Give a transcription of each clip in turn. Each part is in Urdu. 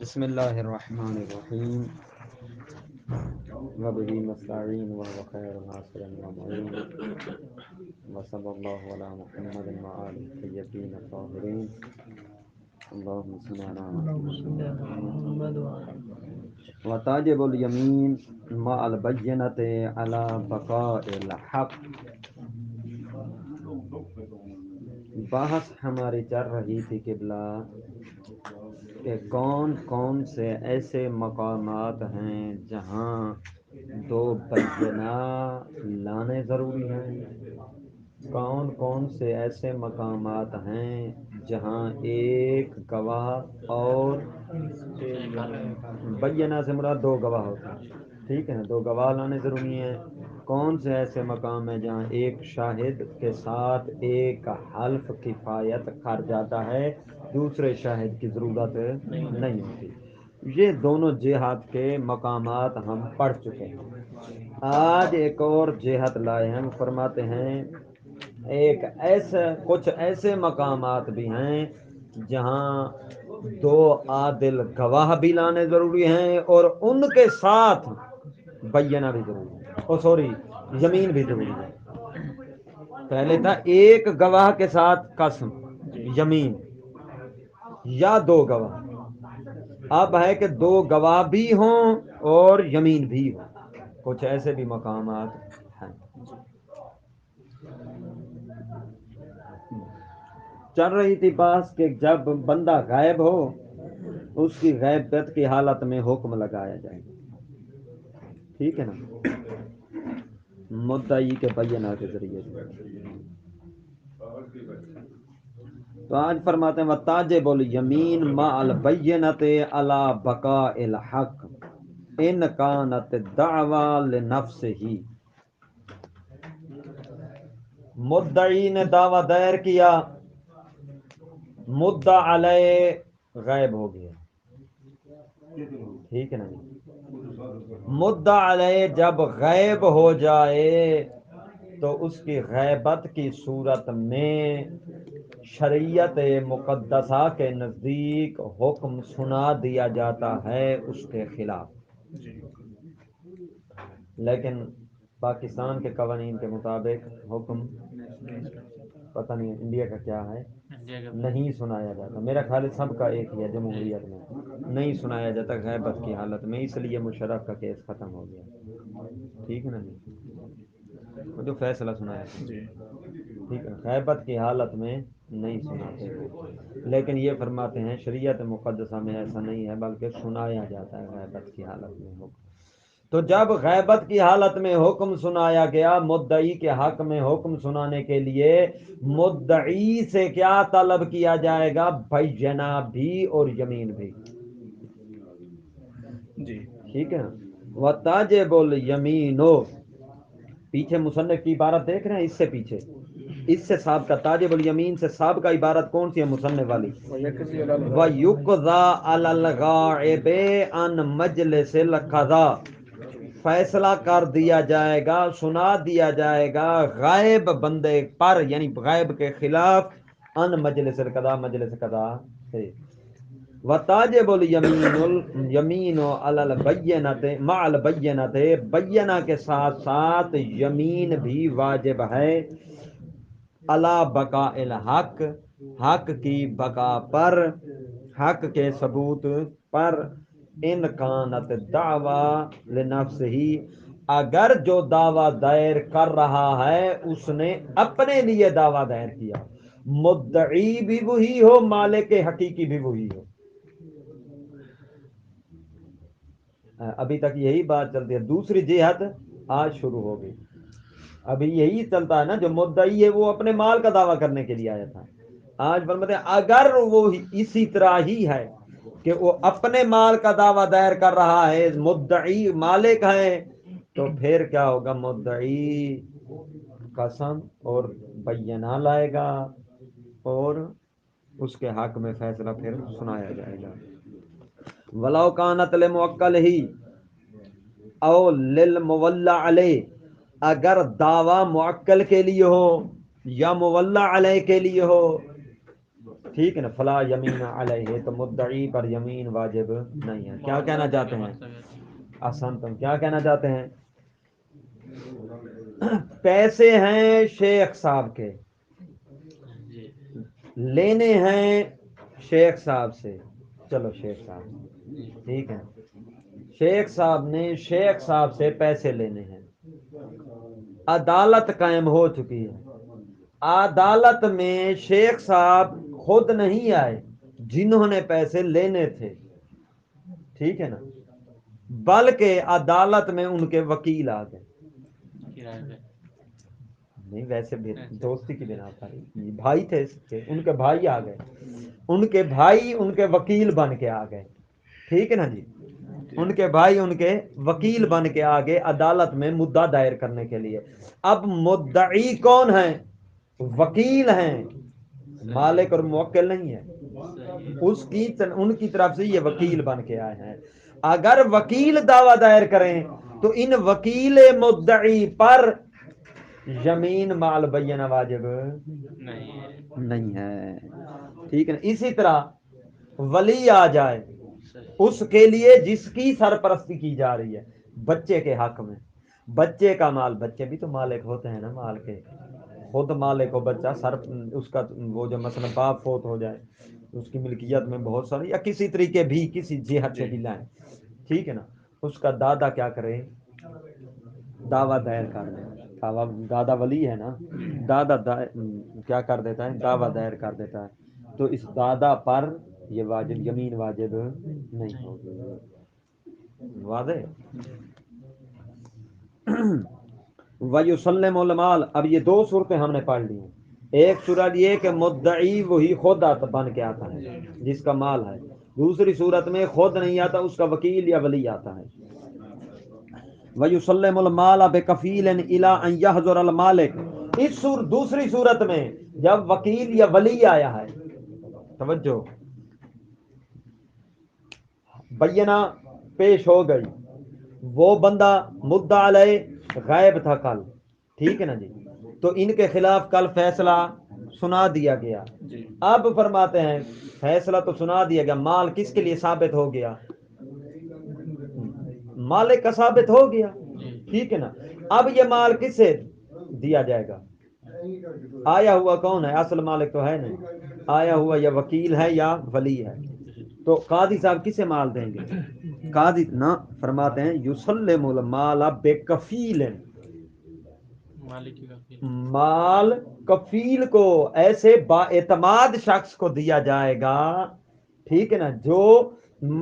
بسم اللہ الرحمن الرحیم وبه نستعین وهو خیر ناصر ومعین وصلی اللہ علی محمد وآلہ الطیبین الطاہرین اللہم صل علی محمد وتاجب الیمین مع البینۃ علی بقاء الحق۔ بحث ہماری چل رہی تھی قبلہ کہ کون کون سے ایسے مقامات ہیں جہاں دو بینہ لانے ضروری ہیں، کون کون سے ایسے مقامات ہیں جہاں ایک گواہ اور بینہ سے مراد دو گواہ ہوتے ہیں، ٹھیک ہے، دو گواہ لانے ضروری ہیں۔ کون سے ایسے مقام ہیں جہاں ایک شاہد کے ساتھ ایک حلف کفایت کر جاتا ہے، دوسرے شاہد کی ضرورت نہیں ہوتی۔ یہ دونوں جہات کے مقامات ہم پڑھ چکے ہیں۔ آج ایک اور جہت لائے ہیں، فرماتے ہیں کچھ ایسے مقامات بھی ہیں جہاں دو عادل گواہ بھی لانے ضروری ہیں اور ان کے ساتھ بینہ بھی ضروری ہے، زمین بھی ضروری ہے۔ پہلے تھا ایک گواہ کے ساتھ قسم، یمین یا دو گواہ، اب ہے کہ دو گواہ بھی ہوں اور یمین بھی ہو۔ کچھ ایسے بھی مقامات ہیں۔ چل رہی تھی بات کہ جب بندہ غائب ہو اس کی غیبت کی حالت میں حکم لگایا جائے، ٹھیک ہے نا، مدعی کے بینہ کے ذریعے سے۔ تو آج فرماتے ہیں وَتَاجِبُ الْيَمِينُ مَعَ الْبَيِّنَةِ عَلَى بَقَاءِ الْحَقِّ إِنْ كَانَتِ الدَّعْوَىٰ لِنَفْسِهِ۔ مدعی نے دعویٰ دائر کیا، مدعا علیہ غائب ہو گیا، ٹھیک ہے نا جی۔ مدعا علیہ جب غائب ہو جائے تو اس کی غیبت کی صورت میں شریعت مقدسہ کے نزدیک حکم سنا دیا جاتا ہے اس کے خلاف، لیکن پاکستان کے قوانین کے مطابق حکم پتہ نہیں انڈیا کا کیا ہے، نہیں سنایا جاتا۔ میرا خیال ہے سب کا ایک ہی ہے، جمہوریت میں نہیں سنایا جاتا غیبت کی حالت میں، اس لیے مشرف کا کیس ختم ہو گیا، ٹھیک ہے نا جی، جو فیصلہ سنایا تھا، ٹھیک ہے، غیبت کی حالت میں نہیں سناتے ہیں، لیکن یہ فرماتے ہیں شریعت مقدسہ میں ایسا نہیں ہے بلکہ سنایا جاتا ہے غیبت کی حالت میں حکم۔ تو جب غیبت کی حالت میں حکم سنایا گیا، مدعی کے حق میں حکم سنانے کے لیے مدعی سے کیا طلب کیا جائے گا؟ بینہ بھی اور یمین بھی، جی ٹھیک ہے۔ وَتَاجِبُ الْيَمِينُ، پیچھے مصنف کی عبارت دیکھ رہے ہیں، اس سے پیچھے اس سے سابقہ تاجب الیمین سے سابقہ عبارت کون سی ہے مصنف والی؟ وَيُقْضَى عَلَى الْغَائِبِ عَنْ مَجْلِسِ الْقَضَاءِ، فیصلہ کر دیا جائے گا، سنا دیا جائے گا غائب بندے پر، یعنی غائب کے خلاف، ان مجلس القضاء، مجلس قضاء سے۔ وَتَاجِبُ الْيَمِينُ عَلَى الْبَيِّنَةِ مَعَ الْبَيِّنَةِ، بینہ کے ساتھ ساتھ یمین بھی واجب ہے، عَلَى بَقَاءِ الْحَقِّ، حق کی بقا پر، حق کے ثبوت پر، ان کانت الدعویٰ لنفسہ، اگر جو دعویٰ دائر کر رہا ہے اس نے اپنے لیے دعویٰ دائر کیا، مدعی بھی وہی ہو، مالک حقیقی بھی وہی ہو۔ ابھی تک یہی بات چلتی ہے، دوسری جہت آج شروع ہو گئی۔ ابھی یہی چلتا ہے نا، جو مدعی ہے وہ اپنے مال کا دعویٰ کرنے کے لیے آیا تھا، آج فرماتے ہیں اگر وہ اسی طرح ہی ہے کہ وہ اپنے مال کا دعویٰ دائر کر رہا ہے، مدعی مالک ہے، تو پھر کیا ہوگا؟ مدعی قسم اور بینہ لائے گا اور اس کے حق میں فیصلہ پھر سنایا جائے گا۔ وَلَوْ كَانَتْ لِمُوَكَّلِهِ او لِلْمُوَلَّى عَلَيْهِ، اگر دعویٰ موکل کے لیے ہو یا مولا علیہ کے لیے ہو، ٹھیک ہے نا، فلا یمین علیہ، تو مدعی پر یمین واجب نہیں ہے. کیا کہنا چاہتے ہیں؟ آسان، تم کیا کہنا چاہتے ہیں؟ پیسے ہیں شیخ صاحب کے، لینے ہیں شیخ صاحب سے. چلو شیخ صاحب، ٹھیک ہے، شیخ صاحب نے شیخ صاحب سے پیسے لینے ہیں. عدالت قائم ہو چکی ہے. عدالت میں شیخ صاحب خود نہیں آئے جنہوں نے پیسے لینے تھے، ٹھیک ہے نا، بلکہ عدالت میں ان کے وکیل آ گئے. نہیں، ویسے بھی دوستی کی بنا پر بھائی تھے اس کے، ان کے بھائی آ گئے، ان کے بھائی ان کے وکیل بن کے آ گئے. ٹھیک ہے نا جی، ان کے بھائی ان کے وکیل بن کے آ گئے عدالت میں مدعا دائر کرنے کے لیے. اب مدعی کون ہیں؟ وکیل ہیں، مالک اور موکل نہیں ہے. ان کی طرف سے یہ وکیل بن کے آئے ہیں. اگر وکیل دعویٰ دائر کریں تو ان وکیل مدعی پر یمین مال بینہ واجب نہیں ہے. ٹھیک ہے نا. اسی طرح ولی آ جائے اس کے لیے جس کی سرپرستی کی جا رہی ہے بچے کے حق میں، بچے کا مال، بچے بھی تو مالک ہوتے ہیں نا مال کے، خود مالک ہو بچہ، اس کا وہ جو مثلا باپ فوت ہو جائے اس کی ملکیت میں بہت ساری یا کسی طریقے بھی کسی جہت سے بھی لائیں، ٹھیک ہے نا، اس کا دادا کیا کرے؟ دعویٰ دائر کر دے. دادا ولی ہے نا، کیا کر دیتا ہے؟ دعویٰ دائر کر دیتا ہے. تو اس دادا پر یہ واجب یمین واجب نہیں ہوگی. واضح؟ وَيُسَلِّمُ الْمَالَ. اب یہ دو صورتیں ہم نے پڑھ لی ہیں. ایک صورت یہ کہ مدعی وہی خود بن کے آتا ہے جس کا مال ہے. دوسری صورت میں خود نہیں آتا، اس کا وکیل یا ولی آتا ہے. وَيُسَلِّمُ الْمَالَ بِكَفِيلٍ إِلَىٰ أَن يَحْضُرَ الْمَالِكُ. اس دوسری صورت میں جب وکیل یا ولی آیا ہے، توجہ، بینہ پیش ہو گئی، وہ بندہ مدعا علیہ غائب تھا کل، ٹھیک ہے نا جی، تو ان کے خلاف کل فیصلہ سنا دیا گیا. اب فرماتے ہیں فیصلہ تو سنا دیا گیا، مال کس کے لیے ثابت ہو گیا؟ مالک کا ثابت ہو گیا، ٹھیک ہے نا. اب یہ مال کس سے دیا جائے گا؟ آیا ہوا کون ہے؟ اصل مالک تو ہے نہیں، آیا ہوا یا وکیل ہے یا ولی ہے. تو قاضی صاحب کسے مال دیں گے؟ قاضی نہ، فرماتے ہیں یسلم المال بکفیل، مال کفیل کو ایسے با اعتماد شخص کو دیا جائے گا، ٹھیک ہے نا، جو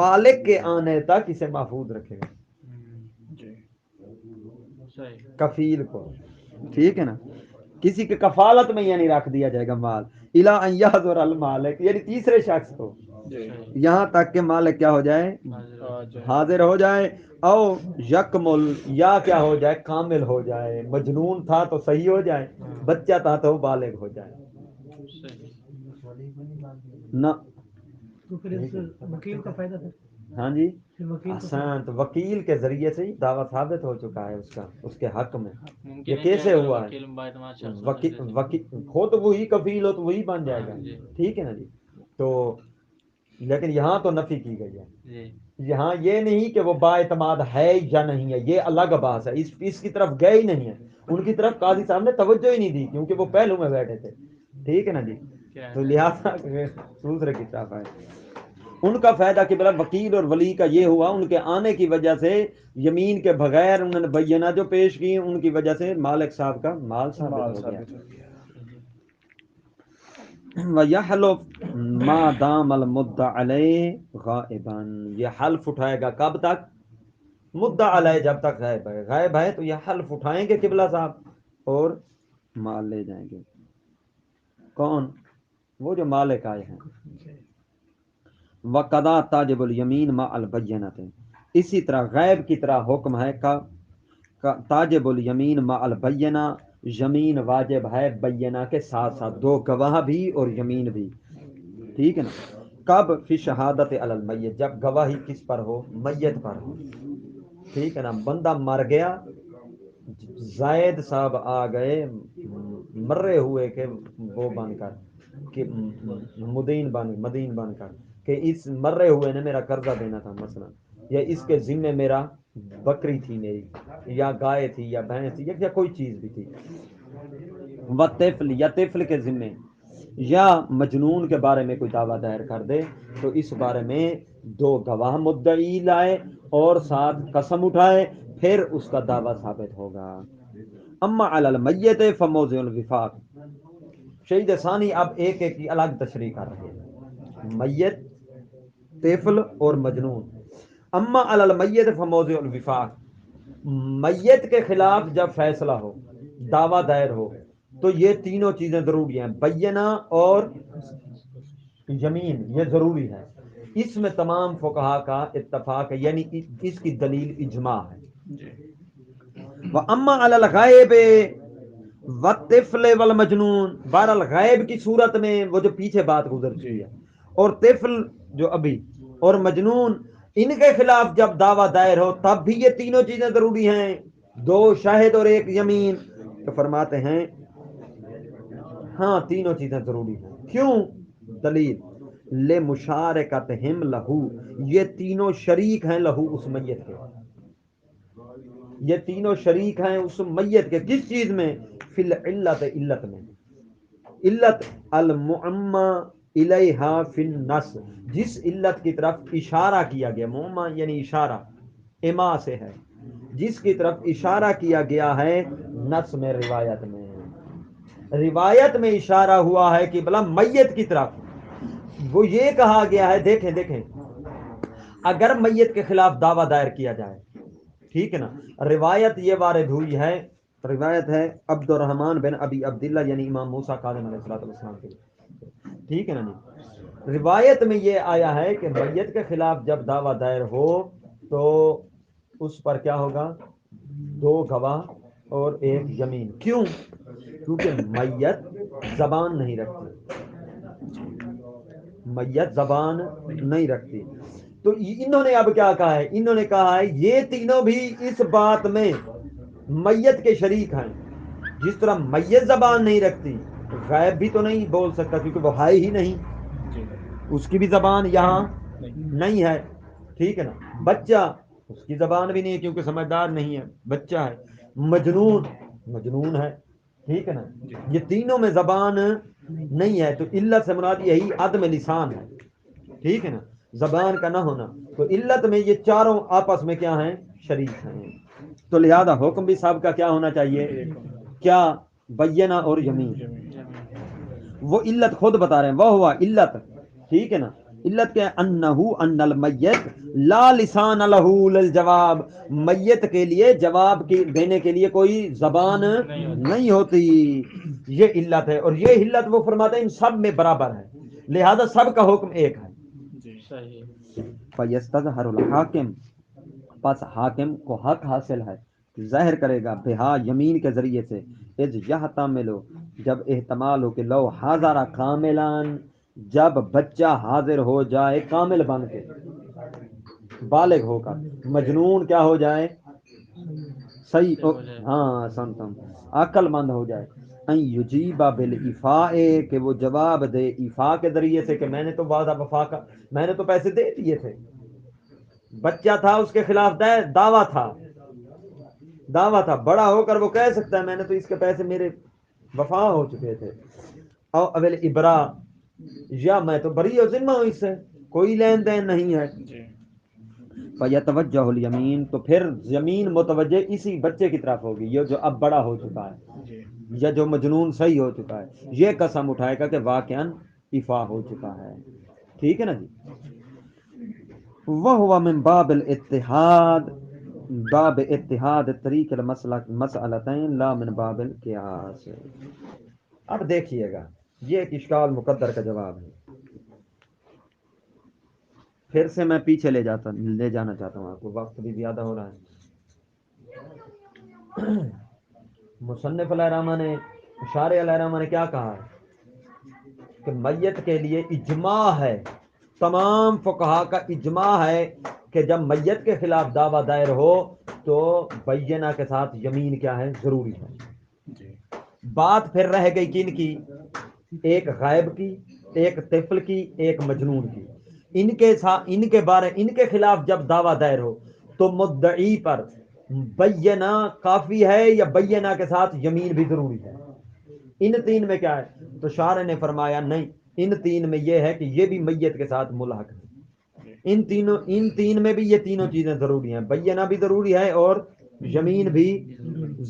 مالک کے آنے تک اسے محفوظ رکھے گا. کفیل کو، ٹھیک ہے نا، کسی کے کفالت میں یعنی رکھ دیا جائے گا مال. الا ان یحضر المالک، یعنی تیسرے شخص کو، یہاں تک کہ مالک کیا ہو جائے؟ حاضر ہو جائے. او یکمل، یا کیا ہو جائے؟ کامل ہو جائے. مجنون تھا تو صحیح ہو جائے، بچہ تھا تو بالغ ہو جائے. نہ تو پھر اس وکیل کا فائدہ تھا. ہاں جی، آسان، تو وکیل کے ذریعے سے ہی دعویٰ ثابت ہو چکا ہے اس کے حق میں. یہ کیسے ہوا ہے؟ خود وہی کفیل ہو تو وہی بن جائے گا، ٹھیک ہے نا جی. تو لیکن یہاں تو نفی کی گئی ہے، یہاں یہ نہیں کہ وہ با اعتماد ہے یا نہیں ہے، یہ الگ بات ہے. اس کی طرف گئے ہی نہیں ہے، ان کی طرف قاضی صاحب نے توجہ ہی نہیں دی کیونکہ وہ پہلو میں بیٹھے تھے، ٹھیک ہے نا جی. تو لہٰذا دوسرے کی طرف ہے. ان کا فائدہ کہ بلا وکیل اور ولی کا یہ ہوا، ان کے آنے کی وجہ سے یمین کے بغیر انہوں نے بینہ جو پیش کی، ان کی وجہ سے مالک صاحب کا مال ثابت ہو گیا. وَيَحْلُفْ مَا دَامَ الْمُدَّعَ عَلَيْهِ غَائِبًا. یہ حلف اٹھائے گا کب تک؟ مدعا علیہ جب تک غائب ہے. غائب ہے تو یہ حلف اٹھائیں گے قبلہ صاحب اور مال لے جائیں گے. کون؟ وہ جو مالک آئے ہیں. وَقَضَى تَاجِبُ الْيَمِينَ مَعَ الْبَيِّنَةِ. اسی طرح غیب کی طرح حکم ہے کا تاجب الیمین مع البینہ، یمین واجب ہے بینہ کے ساتھ ساتھ، دو گواہ بھی اور یمین بھی، ٹھیک ہے نا. کب؟ فی شہادت علی المیت، جب گواہی کس پر ہو؟ میت پر ہو، ٹھیک ہے نا. بندہ مر گیا، زائد صاحب آ گئے مرے ہوئے کے وہ بن کر، کہ مدین بن کر کہ اس مرے ہوئے نے میرا قرضہ دینا تھا مثلا، یا اس کے ذمے میرا بکری تھی میری، یا گائے تھی، یا بھینس تھی، یا کوئی چیز بھی تھی، و طفل یا طفل کے ذمے، یا مجنون کے بارے میں کوئی دعویٰ دائر کر دے تو اس بارے میں 2 گواہ مدعی لائے اور ساتھ قسم اٹھائے، پھر اس کا دعویٰ ثابت ہوگا۔ اما علی المیت فموضع الوفاق، شہید ثانی اب ایک ایک کی الگ تشریح کر رہے ہیں، میت، طفل اور مجنون۔ اما علی المیت فموضع الوفاق، میت کے خلاف جب فیصلہ ہو، دعویٰ دائر ہو، تو یہ تینوں چیزیں ضروری ہیں، بینہ اور یمین، یہ ضروری ہے۔ اس میں تمام فقہا کا اتفاق ہے، یعنی اس کی دلیل اجماع ہے۔ وَأَمَّا عَلَى الْغَائِبِ وَالطِّفْلِ وَالْمَجْنُونِ، بہرحال غائب کی صورت میں وہ جو پیچھے بات گزر چکی ہے، اور طفل جو ابھی، اور مجنون، ان کے خلاف جب دعویٰ دائر ہو تب بھی یہ تینوں چیزیں ضروری ہیں، 2 شاہد اور 1 یمین۔ تو فرماتے ہیں ہاں تینوں چیزیں ضروری ہیں۔ کیوں؟ دلیل لِمُشَارَكَتِهِمْ لَهُ، یہ تینوں شریک ہیں لہو، اس میت کے، یہ تینوں شریک ہیں اس میت کے، کس چیز میں؟ فی العلت، علت میں، علت المعمى الیہا فی النص، جس علت کی طرف اشارہ کیا گیا، معمى یعنی اشارہ، اما سے ہے، جس کی طرف اشارہ کیا گیا ہے نص میں، روایت میں، روایت میں اشارہ ہوا ہے کہ بلا میت کی طرف، وہ یہ کہا گیا ہے، دیکھیں اگر میت کے خلاف دعویٰ دائر کیا جائے، ٹھیک ہے نا، روایت یہ وارد ہوئی ہے، روایت ہے عبد الرحمن بن ابی عبداللہ یعنی امام موسیٰ کاظم علیہ السلام کے، ٹھیک ہے نا جی، روایت میں یہ آیا ہے کہ میت کے خلاف جب دعویٰ دائر ہو تو اس پر کیا ہوگا؟ 2 گواہ اور 1 یمین۔ کیوں؟ کیونکہ میت زبان نہیں رکھتی، میت زبان نہیں رکھتی، تو انہوں نے اب کیا کہا ہے؟ انہوں نے کہا ہے یہ تینوں بھی اس بات میں میت کے شریک ہیں، جس طرح میت زبان نہیں رکھتی، غائب بھی تو نہیں بول سکتا کیونکہ وہ ہے ہی نہیں، اس کی بھی زبان یہاں نہیں ہے، ٹھیک ہے نا، بچہ، اس کی زبان بھی نہیں ہے کیونکہ سمجھدار نہیں ہے، بچہ ہے، مجنون ہے، ٹھیک ہے نا، یہ تینوں میں زبان نہیں ہے، تو علت سے مراد یہی عدم لسان ہے، ٹھیک ہے نا، زبان کا نہ ہونا، تو علت میں یہ چاروں آپس میں کیا ہیں؟ شریک ہیں، تو لہذا حکم بھی صاحب کا کیا ہونا چاہیے؟ کیا؟ بینہ اور یمین۔ وہ علت خود بتا رہے ہیں، وہ ہوا علت، ٹھیک ہے نا، علت کیا ہے؟ انہو ان المیت لا لسان لہو للجواب، میت کے لیے جواب کی دینے کے لیے کوئی زبان نہیں ہوتی، یہ علت ہے، اور یہ علت وہ فرماتے ہیں ان سب میں برابر ہے، لہذا سب کا حکم ایک ہے۔ فَيَسْتَظْهَرُ الْحَاكِمُ، پس حاکم کو حق حاصل ہے، ظاہر کرے گا بہا یمین کے ذریعے سے، اذ یحتملو، جب احتمال ہو کہ لو حاضر کاملان، جب بچہ حاضر ہو جائے کامل بن کے، بالغ ہو کر، مجنون کیا ہو جائے؟ صحیح، ہاں سنتم، عقل مند ہو جائے، ان یجیبا بالافاء، کہ وہ جواب دے ایفا کے ذریعے سے، کہ میں نے تو وعدہ وفا کا، میں نے تو پیسے دے دیے تھے، بچہ تھا اس کے خلاف دعویٰ تھا، بڑا ہو کر وہ کہہ سکتا ہے میں نے تو اس کے پیسے میرے وفا ہو چکے تھے، او اول ابرا، یا میں تو بری و ذمہ ہوں، اس سے کوئی لین دین نہیں ہے، فَيَتَوَجَّهُ الْيَمِينُ، تو پھر زمین متوجہ اسی بچے کی طرف ہوگی، یہ جو اب بڑا ہو چکا ہے، یا جو مجنون صحیح ہو چکا ہے، یہ قسم اٹھائے گا کہ واقعاً افا ہو چکا ہے، ٹھیک ہے نا جی۔ وَهُوَ مِن بَابِ الْاتِّحَادِ، باب اتحاد طریق المسئلتین لا من باب القیاس۔ اب دیکھیے گا، یہ ایک اشکال مقدر کا جواب ہے، پھر سے میں پیچھے لے جانا چاہتا ہوں، آپ کو وقت بھی زیادہ ہو رہا ہے۔ مصنف علیہ الرحمہ نے، شارح علیہ الرحمہ نے کیا کہا ہے کہ میت کے لیے اجماع ہے، تمام فقہا کا اجماع ہے کہ جب میت کے خلاف دعویٰ دائر ہو تو بینہ کے ساتھ یمین کیا ہے؟ ضروری ہے۔ بات پھر رہ گئی کن کی؟ ایک غائب کی، ایک طفل کی، ایک مجنون کی، ان کے خلاف جب دعویٰ دائر ہو تو مدعی پر بینہ کافی ہے یا بینہ کے ساتھ یمین بھی ضروری ہے؟ ان تین میں کیا ہے؟ تو شارح نے فرمایا نہیں، ان تین میں یہ ہے کہ یہ بھی میت کے ساتھ ملحق ہے، ان تین میں بھی یہ تینوں چیزیں ضروری ہیں، بینہ بھی ضروری ہے اور یمین بھی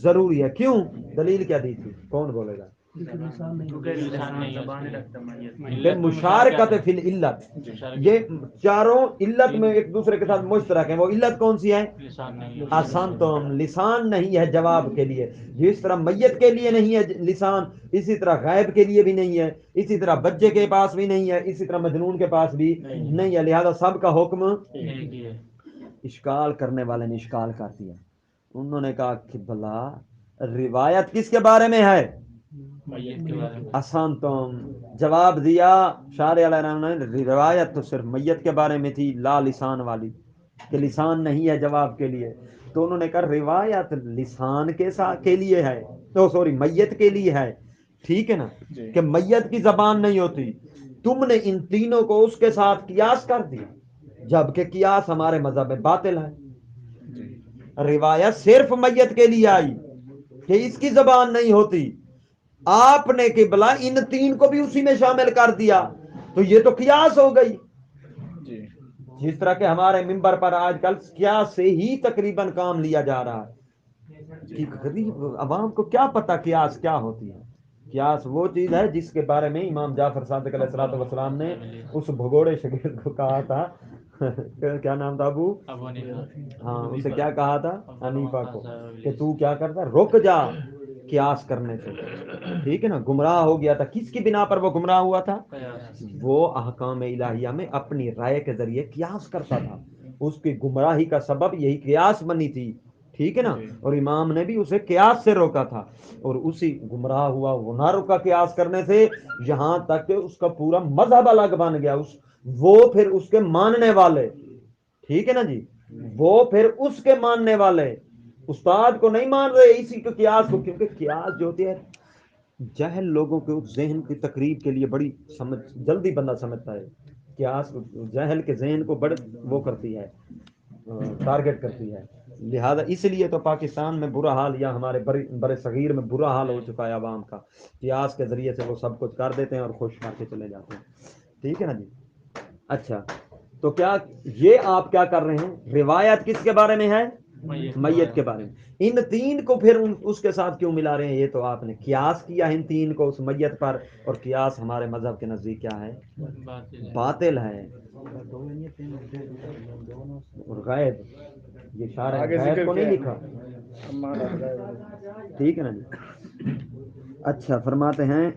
ضروری ہے۔ کیوں؟ دلیل کیا دی تھی؟ کون بولے گا؟ کیونکہ لسان نہیں کیونکہ لسان نہیں ہوتی۔ بے مشارکت فی العلت، یہ چاروں علت میں ایک دوسرے کے ساتھ مشترک ہیں۔ وہ علت کون سی ہے؟ لسان نہیں آسان تو لسان نہیں ہے جواب کے لیے، جس طرح میت کے لیے نہیں ہے لسان، اسی طرح غائب کے لیے بھی نہیں ہے، اسی طرح بچے کے پاس بھی نہیں ہے، اسی طرح مجنون کے پاس بھی نہیں ہے، لہذا سب کا حکم۔ ایک ہی ہے۔ اشکال کرنے والے نے اشکال کر دیا، انہوں نے کہا کہ بھلا روایت کس کے بارے میں ہے؟ میت کے بارے میں۔ آسان تم جواب دیا شارع علیہ رحمہ نے، روایت تو صرف میت کے بارے میں تھی، لا لسان والی، کہ لسان نہیں ہے جواب کے لیے۔ تو انہوں نے کہا روایت لسان کے ساتھ کے لیے ہے، تو سوری میت کے لیے ہے، ٹھیک ہے نا، کہ میت کی زبان نہیں ہوتی، تم نے ان تینوں کو اس کے ساتھ قیاس کر دیا، جبکہ قیاس ہمارے مذہب میں باطل ہے۔ روایت صرف میت کے لیے آئی کہ اس کی زبان نہیں ہوتی، آپ نے کہ بلا ان تین کو بھی اسی میں شامل کر دیا، تو یہ تو قیاس ہو گئی۔ جس طرح کہ ہمارے منبر پر آج کل قیاس سے ہی تقریباً کام لیا جا رہا ہے کہ غریب عوام کو کیا پتا قیاس کیا ہوتی ہے۔ قیاس وہ چیز ہے جس کے بارے میں امام جعفر صادق علیہ الصلوۃ والسلام نے اس بھگوڑے شگرد کو کہا تھا، کیا نام تھا؟ ابو حنیفہ۔ ہاں، اسے کیا کہا تھا؟ حنیفہ کو، کہ تو کیا کرتا، رک جا قیاس کرنے سے، ٹھیک ہے نا، گمراہ ہو گیا تھا۔ کس کی بنا پر وہ گمراہ ہوا تھا؟ وہ احکام الہیہ میں اپنی رائے کے ذریعے قیاس کرتا تھا، اس کی گمراہی کا سبب یہی قیاس بنی تھی، ٹھیک ہے نا، اور امام نے بھی اسے قیاس سے روکا تھا، اور اسی گمراہ ہوا، وہ نہ رکا قیاس کرنے سے، یہاں تک کہ اس کا پورا مذہب الگ بن گیا، وہ پھر اس کے ماننے والے، ٹھیک ہے نا جی، وہ پھر اس کے ماننے والے استاد کو نہیں مان رہے، اسی کو قیاس کو، کیونکہ قیاس جو ہوتی ہے جہل لوگوں کے اس ذہن کی تقریب کے لیے بڑی سمجھ جلدی بندہ سمجھتا ہے، قیاس جہل کے ذہن کو بڑے وہ کرتی ہے، ٹارگٹ کرتی ہے، لہذا اس لیے تو پاکستان میں برا حال، یا ہمارے بڑے صغیر میں برا حال ہو چکا ہے عوام کا، قیاس کے ذریعے سے وہ سب کچھ کر دیتے ہیں اور خوش کر کے چلے جاتے ہیں، ٹھیک ہے نا جی۔ اچھا، تو کیا یہ آپ کیا کر رہے ہیں؟ روایت کس کے بارے میں ہے؟ میت کے بارے میں۔ ان تین کو پھر اس کے ساتھ کیوں ملا رہے ہیں؟ یہ تو آپ نے قیاس کیا ان تین کو اس میت پر، اور قیاس ہمارے مذہب کے نزدیک کیا ہے؟ باطل ہے۔ اور غائب، یہ شارع غائب کو نہیں لکھا، ٹھیک ہے نا جی۔ اچھا، فرماتے ہیں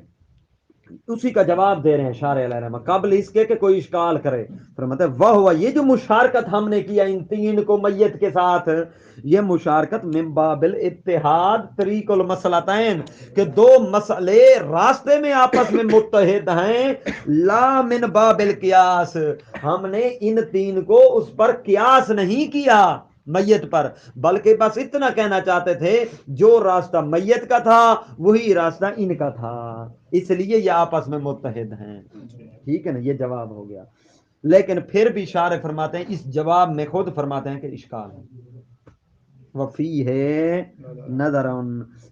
اسی کا جواب دے رہے ہیں شارع علیہ رحمہ، قبل اس کے کہ کوئی اشکال کرے، فرماتے ہیں وہ ہوا، یہ جو مشارکت ہم نے کیا ان تین کو میت کے ساتھ، یہ مشارکت من باب الاتحاد طریق المسلطین، کہ دو مسئلے راستے میں آپس میں متحد ہیں، لا من باب القیاس، ہم نے ان تین کو اس پر قیاس نہیں کیا میت پر، بلکہ بس اتنا کہنا چاہتے تھے جو راستہ میت کا تھا وہی راستہ ان کا تھا، اس لیے یہ آپس میں متحد ہیں، ٹھیک ہے نا، یہ جواب ہو گیا۔ لیکن پھر بھی شارح فرماتے ہیں اس جواب میں خود فرماتے ہیں کہ اشکال ہے، وفی ہے نظر،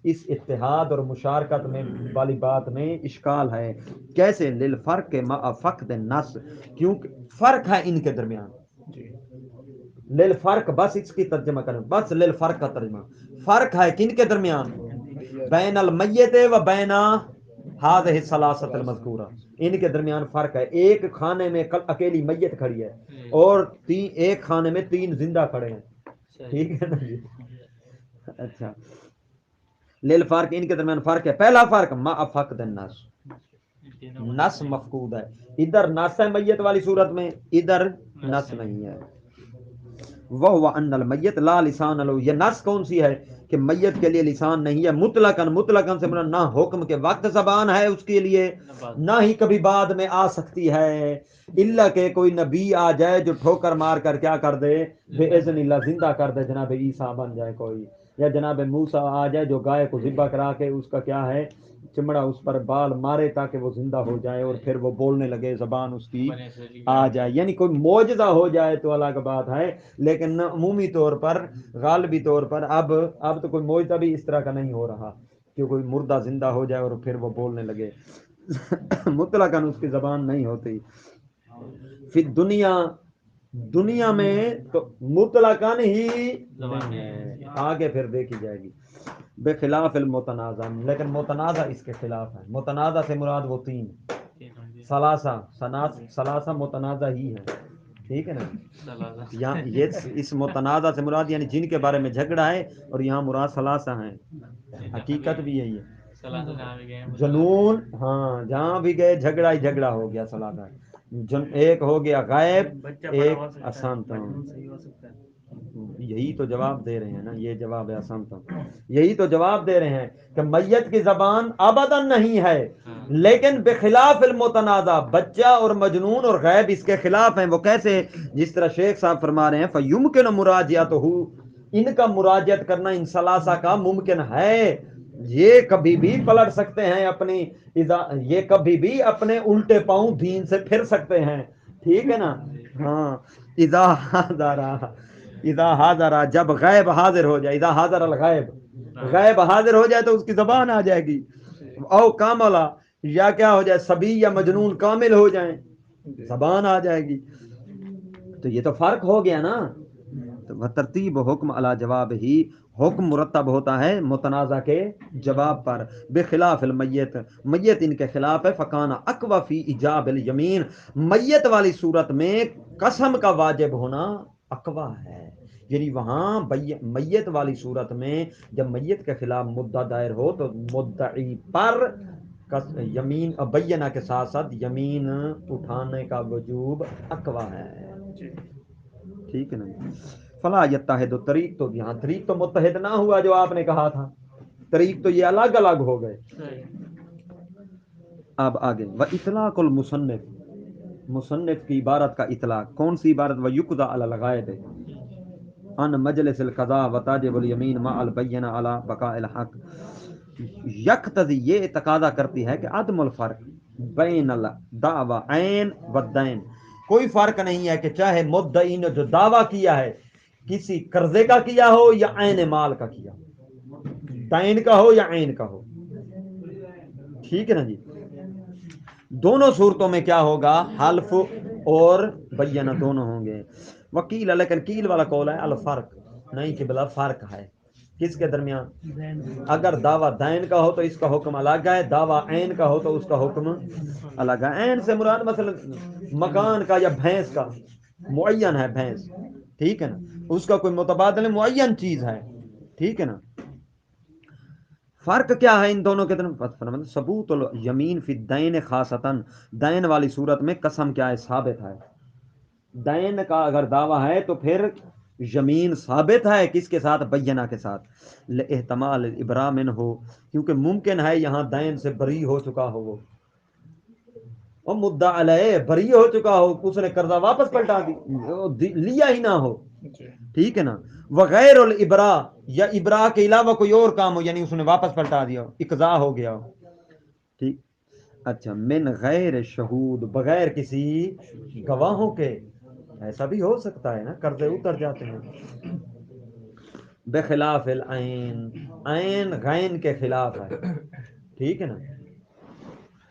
اس اتحاد اور مشارکت میں والی بات میں اشکال ہے، کیسے؟ للفرق مع فقد النص، کیونکہ فرق ہے ان کے درمیان، للفرق، بس اس کی ترجمہ کریں، بس للفرق کا ترجمہ، فرق ہے کن کے درمیان؟ بین المیت و بین هذه الثلاثه المذکورہ، ان کے درمیان فرق ہے، ایک کھانے میں اکیلی میت کھڑی ہے اور ایک کھانے میں تین زندہ کھڑے ہیں، ٹھیک ہے نا جی۔ اچھا، للفرق، ان کے درمیان فرق ہے، پہلا فرق مع فقد النص، نص مفقود ہے، ادھر نص ہے میت والی صورت میں، ادھر نص نہیں ہے، وہ ان المیت لا لسان لہ، یہ نص کون سی ہے کہ میت کے لیے لسان نہیں ہے، مطلقاً، مطلقاً سے نہ حکم کے وقت زبان ہے اس کے لیے، نہ ہی کبھی بعد میں آ سکتی ہے، الا کہ کوئی نبی آ جائے جو ٹھوکر مار کر کیا کر دے، بے اذن اللہ زندہ کر دے، جناب عیسیٰ بن جائے کوئی، یا جناب موسیٰ آ جائے جو گائے کو ذبح کرا کے اس کا کیا ہے چمڑا اس پر بال مارے تاکہ وہ زندہ ہو جائے اور پھر وہ بولنے لگے، زبان اس کی بنے سے آ جائے، یعنی کوئی معجزہ ہو جائے تو الگ بات ہے، لیکن عمومی طور پر غالبی طور پر اب تو کوئی معجزہ بھی اس طرح کا نہیں ہو رہا کہ کوئی مردہ زندہ ہو جائے اور پھر وہ بولنے لگے مطلقاً اس کی زبان نہیں ہوتی. پھر دنیا میں تو مطلقاً ہی نہیں ہے، آگے پھر دیکھی جائے گی. بخلاف المتنازع، لیکن متنازع اس کے خلاف ہے. متنازع سے مراد وہ تین ثلاثہ متنازع ہی ہے، ٹھیک ہے نا. یہاں یہ اس متنازع سے مراد یعنی جن کے بارے میں جھگڑا ہے، اور یہاں مراد ثلاثہ ہیں، حقیقت بھی یہی ہے. جنون، ہاں جہاں بھی گئے جھگڑا ہی جھگڑا ہو گیا. ثلاثہ ایک ہو گیا غائب، ایک اسانت. یہی تو جواب دے رہے ہیں نا، یہ جواب ہے اسانت. یہی تو جواب دے رہے ہیں کہ میت کی زبان ابداً نہیں ہے، لیکن بخلاف المتنازع بچہ اور مجنون اور غیب اس کے خلاف ہیں. وہ کیسے؟ جس طرح شیخ صاحب فرما رہے ہیں فیمکن مراجعتہ، ان کا مراجعت کرنا ان ثلاثہ کا ممکن ہے. یہ کبھی بھی پلٹ سکتے ہیں اپنی یہ کبھی بھی اپنے الٹے پاؤں دین سے پھر سکتے ہیں، ٹھیک ہے نا. ہاں اذا حاضر جب غیب حاضر ہو جائے، اذا حاضر الغیب، غیب حاضر ہو جائے تو اس کی زبان آ جائے گی. او کاملا، یا کیا ہو جائے، سبی یا مجنون کامل ہو جائیں، زبان آ جائے گی. تو یہ تو فرق ہو گیا نا. تو ترتیب حکم علی جواب ہی، حکم مرتب ہوتا ہے متنازع کے جواب پر. بخلاف المیت، میت ان کے خلاف ہے. فکان اقوی فی ایجاب الیمین، میت والی صورت میں قسم کا واجب ہونا اقوی ہے. یعنی وہاں میت والی صورت میں جب میت کے خلاف مدعا دائر ہو تو مدعی پر یمین بینہ کے ساتھ ساتھ یمین اٹھانے کا وجوب اقوی ہے، ٹھیک ہے نا. فلا یتحد طریق، تو یہاں طریق تو متحد نہ ہوا جو آپ نے کہا تھا، طریق تو یہ الگ الگ ہو گئے. اب آگے اطلاق المصنف، مصنف کی عبارت کا اطلاق. کون سی عبارت؟ ویقضى علی الغائب ان مجلس القضاء وتاجب الیمین مع البینہ علی بقاء الحق. یقتضی، یہ تقاضا کرتی ہے کہ عدم الفرق بین الدعوی عین والدین، کوئی فرق نہیں ہے کہ چاہے مدعی نے جو دعویٰ کیا ہے کسی قرضے کا کیا ہو یا عین مال کا کیا ہو، دین کا ہو یا عین کا ہو، ٹھیک ہے نا جی. دونوں صورتوں میں کیا ہوگا؟ حلف اور بینہ دونوں ہوں گے. وکیل، لیکن کیل والا قول ہے الفرق نہیں کہ بلا فرق ہے کس کے درمیان. اگر دعویٰ دین کا ہو تو اس کا حکم الگ ہے، دعویٰ عین کا ہو تو اس کا حکم الگ ہے. عین سے مراد مثلا مکان کا یا بھینس کا، معین ہے بھینس، ٹھیک ہے نا، اس کا کوئی متبادل معین چیز ہے، ٹھیک ہے نا. فرق کیا ہے ان دونوں کے درمیان؟ ثبوت الیمین فی الدین خاصتاً، دین والی صورت میں قسم کیا ہے؟ ثابت ہے. دین کا اگر دعویٰ ہے تو پھر یمین ثابت ہے، کس کے ساتھ؟ بینہ کے ساتھ. احتمال ابرا من ہو، کیونکہ ممکن ہے یہاں دین سے بری ہو چکا ہو، وہ مدعا علیہ بری ہو چکا ہو، اس نے قرضہ واپس پلٹا لیا ہی نہ ہو، ٹھیک ہے نا. وغیر الابرا، یا ابرا کے علاوہ کوئی اور کام ہو، یعنی اس نے واپس پلٹا دیا ہو، اقضاء ہو گیا ہو، ٹھیک. اچھا، من غیر شہود، بغیر کسی گواہوں کے، ایسا بھی ہو سکتا ہے نا، قرضے اتر جاتے ہیں. بخلاف العین، عین غین کے خلاف ہے، ٹھیک ہے نا.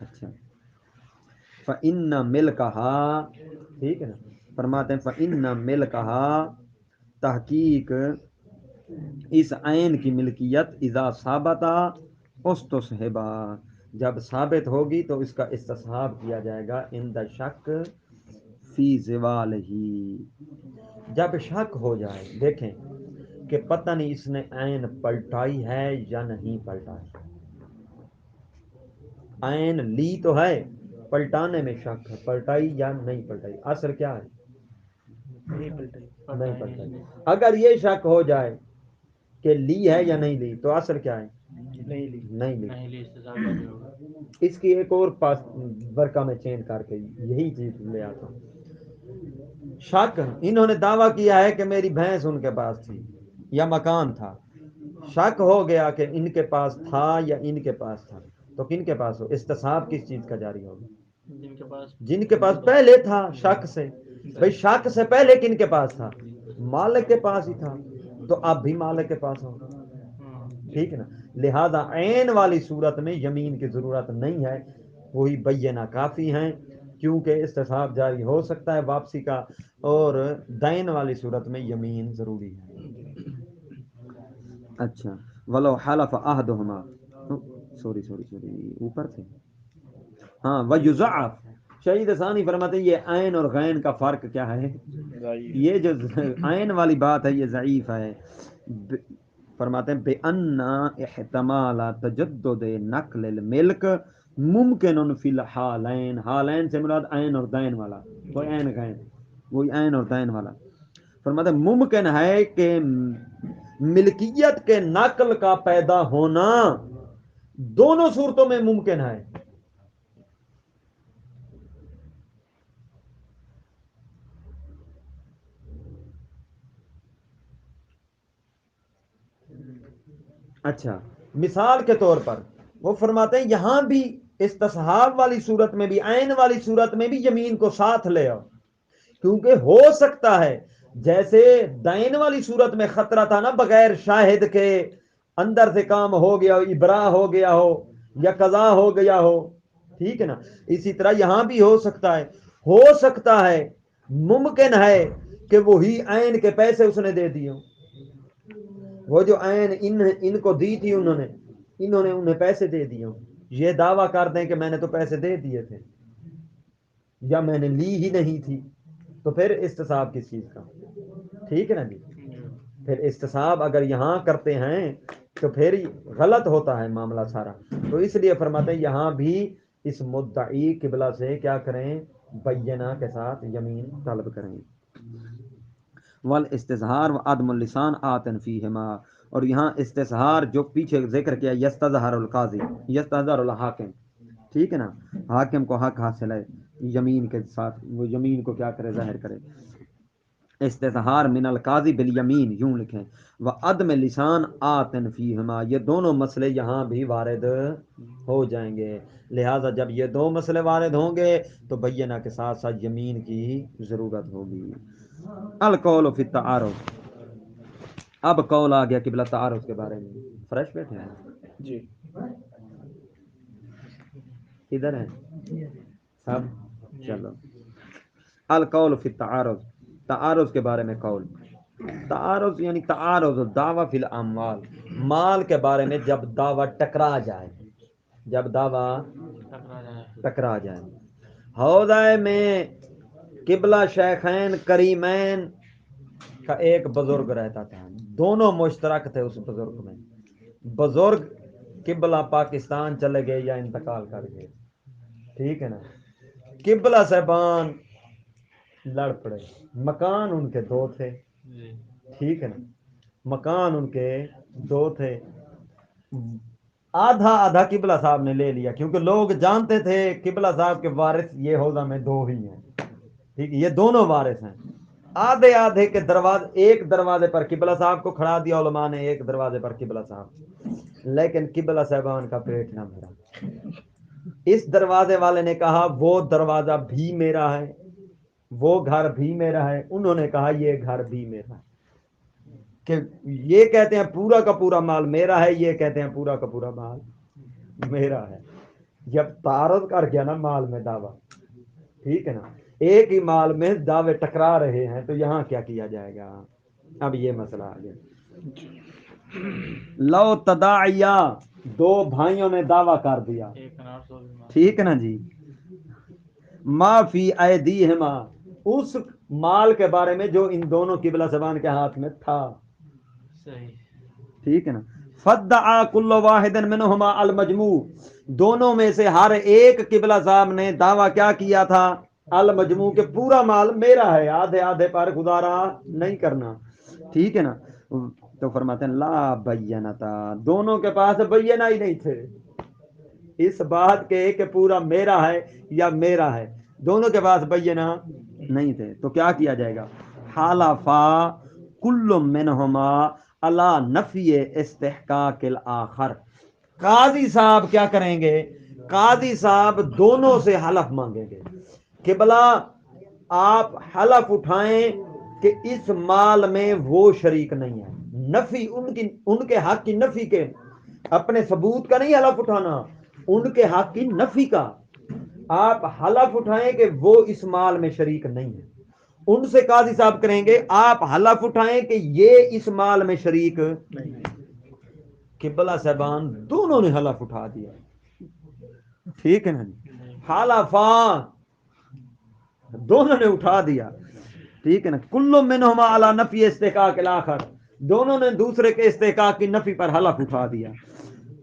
اچھا، فإن ملکہا، ٹھیک ہے نا، فرماتے ہیں فإن ملکہا، تحقیق اس عین کی ملکیت اذا ثابتا استصحبا، جب ثابت ہوگی تو اس کا استصحاب کیا جائے گا. عند شک فی زوالہی، جب شک ہو جائے، دیکھیں کہ پتہ نہیں اس نے عین پلٹائی ہے یا نہیں پلٹائی. عین لی تو ہے، پلٹانے میں شک ہے، پلٹائی یا نہیں پلٹائی. اصل کیا ہے؟ نہیں پلٹائی. اگر یہ شک ہو جائے کہ لی ہے یا نہیں لی تو اصل کیا ہے؟ نہیں لی. اس کی ایک اور پاس برقع میں چینج کر کے یہی چیز لے آتا ہوں. شک، انہوں نے دعویٰ کیا ہے کہ میری بھینس ان کے پاس تھی یا مکان تھا، شک ہو گیا کہ ان کے پاس تھا یا ان کے پاس تھا، تو کن کے پاس ہو؟ استصحاب کس چیز کا جاری ہوگا؟ جن کے پاس جن کے پاس پہلے تھا شک سے. بھئی شک سے پہلے کن کے پاس تھا؟ مالک کے پاس ہی تھا، تو اب بھی مالک کے پاس ہوگا. ٹھیک ہے نا. لہذا عین والی صورت میں یمین کی ضرورت نہیں ہے، وہی بینہ کافی ہیں، کیونکہ استصحاب جاری ہو سکتا ہے واپسی کا، اور دین والی صورت میں یمین ضروری ہے. اچھا ولو حلف احدہما، سوری اوپر تھے. ہاں ویضعف، شہید ثانی فرماتے ہیں یہ عین اور غین کا فرق کیا ہے؟ یہ جو عین والی بات ہے یہ ضعیف ہے. فرماتے ہیں بِأَنَّ احتمال تجدد نقل الملک ممکن فی الحالین. حالین سے مراد عین اور دین والا، کوئی عین غین، وہی عین اور دین والا. فرماتے ہیں ممکن ہے کہ ملکیت کے نقل کا پیدا ہونا دونوں صورتوں میں ممکن ہے. اچھا مثال کے طور پر وہ فرماتے ہیں یہاں بھی استصحاب والی صورت میں بھی عین والی صورت میں بھی یمین کو ساتھ لے آؤ، کیونکہ ہو سکتا ہے جیسے دین والی صورت میں خطرہ تھا نا بغیر شاہد کے اندر سے کام ہو گیا ہو، ابراء ہو گیا ہو یا قضا ہو گیا ہو. ٹھیک ہے نا. اسی طرح یہاں بھی ہو سکتا ہے ممکن ہے کہ وہی عین کے پیسے اس نے دے دیے، وہ جو عین ان کو دی تھی انہوں نے انہیں پیسے دے دیے، یہ دعویٰ کر دیں کہ میں نے تو پیسے دے دیے تھے یا میں نے لی ہی نہیں تھی، تو پھر استصحاب کس چیز کا؟ ٹھیک ہے نا جی. پھر استصحاب اگر یہاں کرتے ہیں تو پھر غلط ہوتا ہے معاملہ سارا. تو اس لیے فرماتے ہیں یہاں بھی اس مدعی قبلہ سے کیا کریں؟ بینہ کے ساتھ یمین طلب کریں. والاستظہار و عدم اللسان آتن فیہما، اور یہاں استظہار جو پیچھے ذکر کیا یستظہر القاضی یستظہر الحاکم. ٹھیک ہے نا. حاکم کو حق حاصل ہے یمین کے ساتھ، وہ یمین کو کیا کرے؟ ظاہر کرے. استظہار من القاضی بالیمین یوں لکھیں، و عدم لسان آتن فیہما، یہ دونوں مسئلے یہاں بھی وارد ہو جائیں گے. لہٰذا جب یہ دو مسئلے وارد ہوں گے تو بینہ کے ساتھ ساتھ یمین کی ضرورت ہوگی. القول فی التعارض، اب قول آ گیا قبلہ تعارض کے بارے میں. فریش بیٹھے ہیں جی ادھر ہیں سب؟ چلو القول فی التعارض، تعارض کے بارے میں قول. تعارض یعنی تعارض دعویٰ فی الاموال، مال کے بارے میں جب دعویٰ ٹکرا جائے، جب دعویٰ ٹکرا جائے. حوضہ میں قبلہ شیخین کریمین کا ایک بزرگ رہتا تھا، دونوں مشترک تھے اس بزرگ میں. بزرگ قبلہ پاکستان چلے گئے یا انتقال کر گئے. ٹھیک ہے نا. قبلہ صاحبان لڑ پڑے، مکان ان کے دو تھے. ٹھیک ہے نا. مکان ان کے دو تھے، آدھا آدھا قبلہ صاحب نے لے لیا، کیونکہ لوگ جانتے تھے قبلہ صاحب کے وارث یہ حوضہ میں دو ہی ہیں. ٹھیک ہے، یہ دونوں وارث ہیں. آدھے آدھے کے دروازے، ایک دروازے پر قبلہ صاحب کو کھڑا دیا علماء نے، ایک دروازے پر قبلہ صاحب، لیکن قبلہ صاحبان کا پیٹ نہ بھرا. اس دروازے والے نے کہا وہ دروازہ بھی میرا ہے، وہ گھر بھی میرا ہے. انہوں نے کہا یہ گھر بھی میرا ہے. کہ یہ کہتے ہیں پورا کا پورا مال میرا ہے، یہ کہتے ہیں پورا کا پورا مال میرا ہے. جب تعارض کر گیا نا مال میں دعویٰ، ٹھیک ہے نا، ایک ہی مال میں دعوے ٹکرا رہے ہیں، تو یہاں کیا کیا جائے گا؟ اب یہ مسئلہ آ گیا. لو تداعیا، دو بھائیوں نے دعویٰ کر دیا، ٹھیک ہے نا جی، ما فی ایدیہما، اس مال کے بارے میں جو ان دونوں قبلہ زبان کے ہاتھ میں تھا. ٹھیک ہے نا. فدعا کل واحد منہما المجموع، دونوں میں سے ہر ایک قبلہ صاحب نے دعویٰ کیا کیا تھا؟ المجموع، کہ پورا مال میرا ہے، آدھے آدھے پر گزارا نہیں کرنا. ٹھیک ہے نا. تو فرماتے ہیں لا بینتا، دونوں کے پاس بینہ ہی نہیں تھے اس بات کے کہ پورا میرا ہے یا میرا ہے، دونوں کے پاس بینہ نہیں تھے. تو کیا کیا جائے گا؟ حالفا کل منہما علی نفی استحقاق الآخر، قاضی صاحب کیا کریں گے؟ قاضی صاحب دونوں سے حلف مانگیں گے کہ بلا آپ حلف اٹھائیں کہ اس مال میں وہ شریک نہیں ہے. نفی ان کے حق کی نفی کے، اپنے ثبوت کا نہیں حلف اٹھانا، ان کے حق کی نفی کا. آپ حلف اٹھائیں کہ وہ اس مال میں شریک نہیں ہے. ان سے قاضی صاحب کریں گے آپ حلف اٹھائیں کہ یہ اس مال میں شریک نہیں. قبلہ صاحبان دونوں نے حلف اٹھا دیا. ٹھیک ہے نا جی؟ حلفان دونوں نے اٹھا دیا. ٹھیک ہے نا. کل منہما علی نفی استحقاق الاخر، دونوں نے دوسرے کے استحقاق کی نفی پر حلف اٹھا دیا.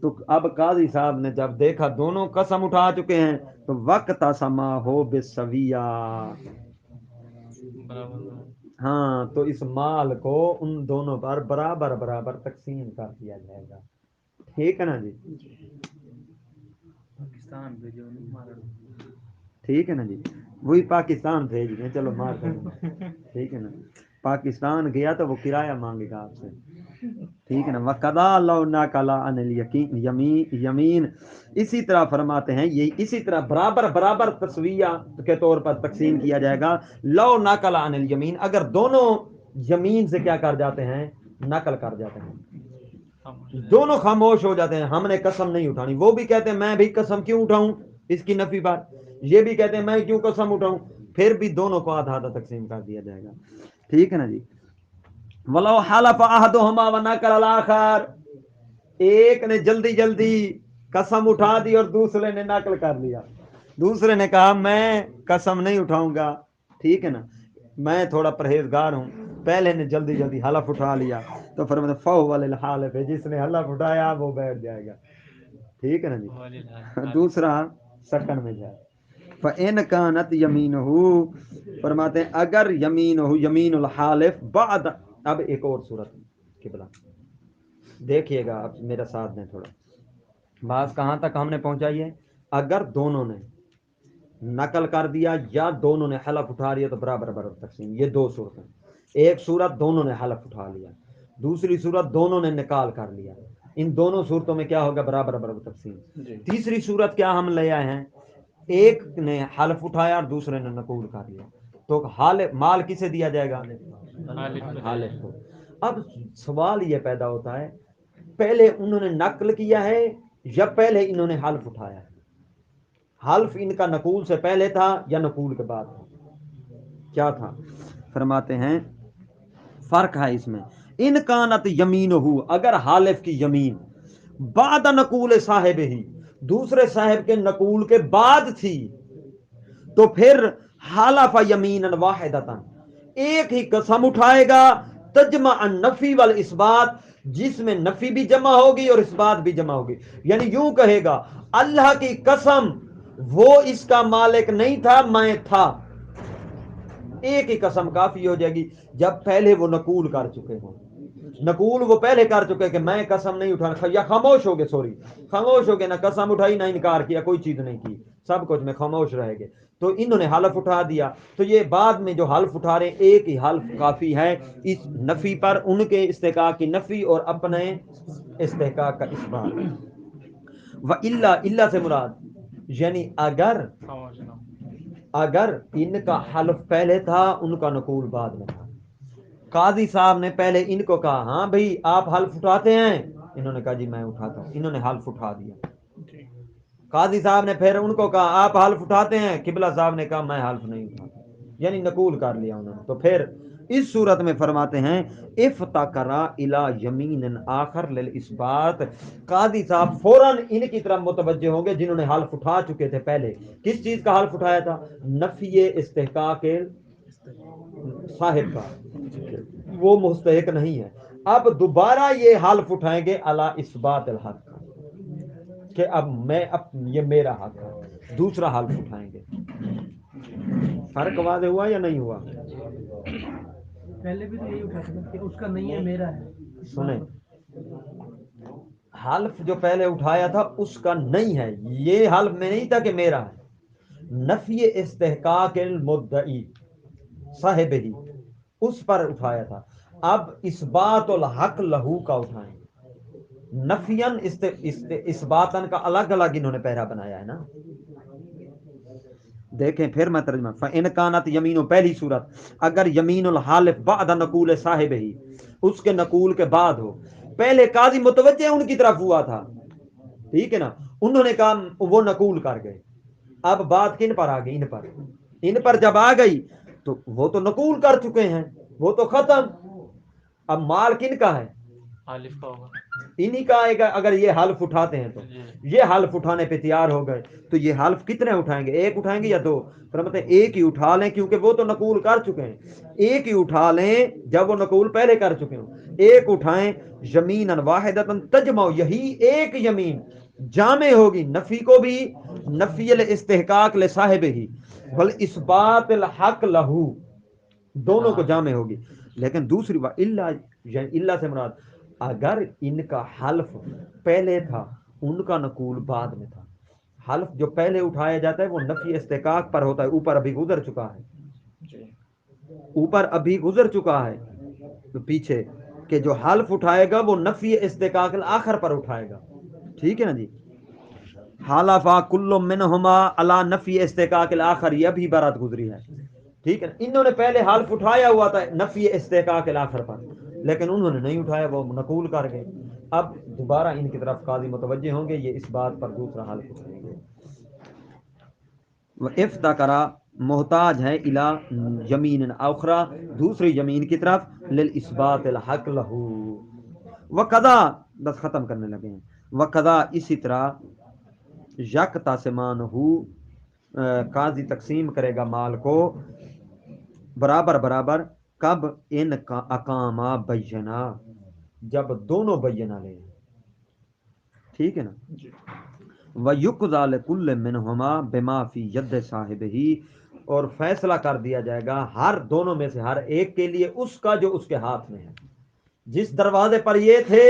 تو اب قاضی صاحب نے جب دیکھا دونوں قسم اٹھا چکے ہیں تو وقت سما ہو بسویہ، ہاں تو اس مال کو ان دونوں پر برابر برابر تقسیم کر دیا جائے گا. ٹھیک ہے نا جی؟ پاکستان بھیجو نہیں مارا. ٹھیک ہے نا جی؟ وہی پاکستان بھیج دیں، چلو مار دیں. ٹھیک ہے نا؟ پاکستان گیا تو وہ کرایہ مانگے گا آپ سے. ٹھیک ہے نا؟ وَقَضَىٰ اللَّهُ إِنَّكَ لَعَنِ یمین. اسی طرح فرماتے ہیں یہ اسی طرح برابر برابر تسویہ کے طور پر تقسیم کیا جائے گا. لو نقل عن الیمین، اگر دونوں یمین سے کیا کر جاتے ہیں؟ نقل کر جاتے ہیں. دونوں خاموش ہو جاتے ہیں، ہم نے قسم نہیں اٹھانی. وہ بھی کہتے ہیں میں بھی قسم کیوں اٹھاؤں اس کی نفی پر، یہ بھی کہتے ہیں میں کیوں قسم اٹھاؤں، پھر بھی دونوں کو آدھا آدھا تقسیم کر دیا جائے گا. ٹھیک ہے نا جی؟ وَلَوْ حَلَفَ أَحَدُهُمَا وَنَكَلَ الْآخَرَ، ایک نے جلدی جلدی قسم اٹھا دی اور دوسرے نے نقل کر لیا. دوسرے نے کہا میں قسم نہیں اٹھاؤں گا، ٹھیک ہے نا، میں تھوڑا پرہیزگار ہوں. پہلے نے جلدی جلدی حلف اٹھا لیا تو فرماتے فَهُوَ لِلْحَالِفِ، جس نے حلف اٹھایا وہ بیٹھ جائے گا. ٹھیک ہے نا جی؟ دوسرا سکن میں جائے. فَإِنْ كَانَتْ يَمِينُهُ، فرماتے ہیں اگر یمین الحالف بعد. اب ایک اور صورت قبلہ دیکھیے گا، اب میرا ساتھ دیں تھوڑا. بات کہاں تک ہم نے پہنچائی ہے؟ اگر دونوں نے نقل کر دیا یا دونوں نے حلف اٹھا لیا تو برابر برابر تقسیم. یہ دو صورتیں. ایک صورت دونوں نے حلف اٹھا لیا، دوسری صورت دونوں نے نکال کر لیا. ان دونوں صورتوں میں کیا ہوگا؟ برابر برابر تقسیم. تیسری صورت کیا ہم لے آئے ہیں؟ ایک نے حلف اٹھایا اور دوسرے نے نقول کر لیا. تو حالف مال کسے دیا جائے گا؟ حالف کو. اب سوال یہ پیدا ہوتا ہے پہلے انہوں نے نقل کیا ہے یا پہلے انہوں نے حلف اٹھایا ہے؟ حلف ان کا نقول سے پہلے تھا یا نقول کے بعد تھا؟ کیا تھا؟ فرماتے ہیں فرق ہے اس میں. ان کانت یمینہ، اگر حالف کی یمین بعد نقول صاحب ہی، دوسرے صاحب کے نقول کے بعد تھی، تو پھر حلف یمینا واحدۃ، ایک ہی قسم اٹھائے گا تجمع النفی والاثبات، جس میں نفی بھی جمع ہوگی اور اس بات بھی جمع ہوگی. یعنی یوں کہے گا اللہ کی قسم وہ اس کا مالک نہیں تھا، میں تھا. ایک ہی قسم کافی ہو جائے گی جب پہلے وہ نقول کر چکے ہوں. نقول وہ پہلے کر چکے کہ میں قسم نہیں اٹھانا، یا خاموش ہو گئے، سوری خاموش ہو گئے، نہ قسم اٹھائی نہ انکار کیا، کوئی چیز نہیں کی، سب کچھ میں خاموش رہ گئے. تو انہوں نے حلف اٹھا دیا. تو یہ بعد میں جو حلف اٹھا رہے ہیں ایک ہی حلف کافی ہے اس نفی پر، ان کے استحقاق کی نفی اور اپنے استحقاق کا اثبات. وَإِلَّا سے مراد یعنی اگر ان کا حلف پہلے تھا ان کا نقول بعد میں تھا. قاضی صاحب نے پہلے ان کو کہا ہاں بھئی آپ حلف اٹھاتے ہیں، انہوں نے کہا جی میں اٹھاتا ہوں، انہوں نے حلف اٹھا دیا. قاضی صاحب نے پھر ان کو کہا آپ حلف اٹھاتے ہیں، قبلہ صاحب نے کہا میں حلف نہیں اٹھاتا، یعنی نقول کر لیا انہوں نے. تو پھر اس صورت میں فرماتے ہیں افتقرا الی یمین آخر للاثبات، قاضی صاحب فوراً ان کی طرف متوجہ ہوں گے جنہوں نے حلف اٹھا چکے تھے پہلے. کس چیز کا حلف اٹھایا تھا؟ نفی استحقاق صاحب کا، وہ مستحق نہیں ہے. اب دوبارہ یہ حلف اٹھائیں گے علی اثبات الحق کا، کہ اب یہ میرا حق ہے، دوسرا حلف اٹھائیں گے. فرق واضح ہوا یا نہیں ہوا؟ پہلے بھی تو یہی اٹھا سکتے کہ اس کا نہیں ہے میرا ہے. سنیں، حلف جو پہلے اٹھایا تھا اس کا نہیں ہے، یہ حلف میں نہیں تھا کہ میرا ہے. نفی استحقاق المدعی صاحب ہی اس پر اٹھایا تھا. اب اثبات الحق لہو کا اٹھائیں گے. نفین اثباتن کا الگ الگ انہوں نے پہرا بنایا ہے نا. دیکھیں پھر میں ترجمہ فَإِنْ كَانَتْ یمین پہلی صورت اگر یمین الحالف بعد نقول صاحب ہی اس کے نقول کے بعد ہو. پہلے قاضی متوجہ ان کی طرف ہوا تھا ٹھیک ہے نا انہوں نے کہا وہ نقول کر گئے. اب بات کن پر آ گئی ان پر جب آ گئی تو وہ تو نقول کر چکے ہیں وہ تو ختم. اب مال کن کا ہے حالف کا ہوگا انہی کا آئے گا. اگر یہ حلف اٹھاتے ہیں تو یہ حلف اٹھانے پہ تیار ہو گئے تو یہ حلف کتنے اٹھائیں گے ایک اٹھائیں گے یا دو. فرماتے ہیں ایک ہی اٹھا لیں کیونکہ وہ تو نقول کر چکے ہیں. ایک ہی اٹھا لیں جب وہ نقول پہلے کر چکے ہوں. ایک اٹھائیں یمیناً واحدتاً تجمع یہی ایک یمین جامع ہوگی نفی کو بھی نفی الاستحقاق لصاحب ہی بل اثبات الحق لہو دونوں کو جامع ہوگی. لیکن دوسری بات اللہ سے مراد اگر ان کا حلف پہلے تھا ان کا نقول بعد میں تھا. حلف جو پہلے اٹھایا جاتا ہے وہ نفی استحقاق پر ہوتا ہے اوپر ابھی گزر چکا ہے اوپر ابھی گزر چکا ہے تو پیچھے کہ جو حلف اٹھائے گا وہ نفی استحقاق آخر پر اٹھائے گا. ٹھیک ہے نا جی. حالفا کل منہما علی نفی استحقاق الاخر یہ بھی بارات گزری ہے ٹھیک ہے نا. انہوں نے پہلے حلف اٹھایا ہوا تھا نفی استحقاق الاخر پر لیکن انہوں نے نہیں اٹھایا وہ نقول کر گئے. اب دوبارہ ان کی طرف قاضی متوجہ ہوں گے یہ اس بات پر دوسرا حلف اٹھائیں گے. افتقرا محتاج ہے الی یمین اخرى دوسری یمین کی طرف للاثبات الحق له وقضا بس ختم کرنے لگے ہیں. وقضا اسی طرح یک تاسمان ہو قاضی تقسیم کرے گا مال کو برابر برابر کب ان کا اقامہ بینا جب دونوں بینا لیں ٹھیک ہے نا. وَيُقْضَى لِكُلٍّ مِّنْهُمَا بِمَا فِي يَدِّ صَاحِبِهِ اور فیصلہ کر دیا جائے گا ہر دونوں میں سے ہر ایک کے لیے اس کا جو اس کے ہاتھ میں ہے. جس دروازے پر یہ تھے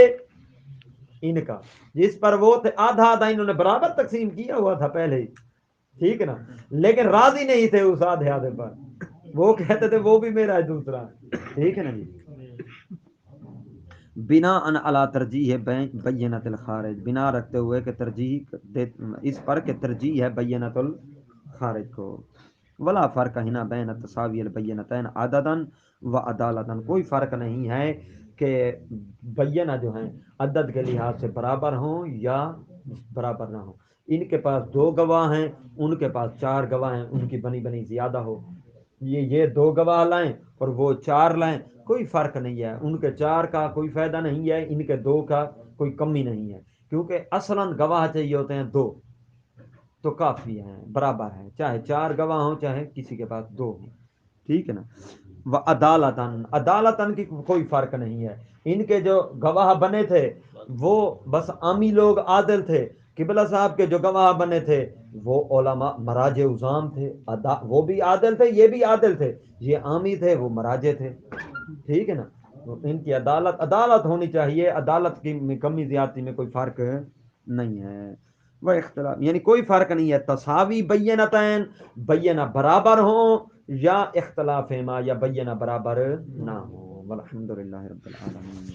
ان کا جس پر وہ تھے آدھا آدھا انہوں نے برابر تقسیم کیا ہوا تھا پہلے ہی ٹھیک ہے نا لیکن راضی نہیں تھے اس آدھے آدھے پر. وہ کہتے تھے وہ بھی میرا ہے دوسرا ٹھیک ہے نا جی. بنا ان علا ترجیح بینت الخارج بنا رکھتے ہوئے کہ ترجیح اس پر کہ ترجیح ہے بینت الخارج کو. ولا فرق ہنا بین تساوی البینتین عددا و عدالتا کوئی فرق نہیں ہے کہ بینہ جو ہیں عدد کے لحاظ سے برابر ہوں یا برابر نہ ہوں. ان کے پاس 2 گواہ ہیں ان کے پاس 4 گواہ ہیں ان کی بنی زیادہ ہو یہ 2 گواہ لائیں اور وہ 4 لائیں کوئی فرق نہیں ہے. ان کے 4 کا کوئی فائدہ نہیں ہے ان کے 2 کا کوئی کمی نہیں ہے کیونکہ اصلاً گواہ چاہیے ہوتے ہیں 2 تو کافی ہیں برابر ہیں چاہے 4 گواہ ہوں چاہے کسی کے پاس 2 ہوں ٹھیک ہے نا. وہ عدالتاً کی کوئی فرق نہیں ہے. ان کے جو گواہ بنے تھے وہ بس عامی لوگ عادل تھے. قبلہ صاحب کے جو گواہ بنے تھے وہ علماء مراجع عظام تھے وہ بھی عادل تھے یہ بھی عادل تھے. یہ عامی تھے وہ مراجع تھے ٹھیک ہے نا. ان کی عدالت ہونی چاہیے. عدالت کی کمی زیادتی میں کوئی فرق نہیں ہے. وہ اختلاف یعنی کوئی فرق نہیں ہے تساوی بینتین بینہ برابر ہوں یا اختلاف ما یا بینہ برابر نہ ہو. والحمدللہ رب العالمین.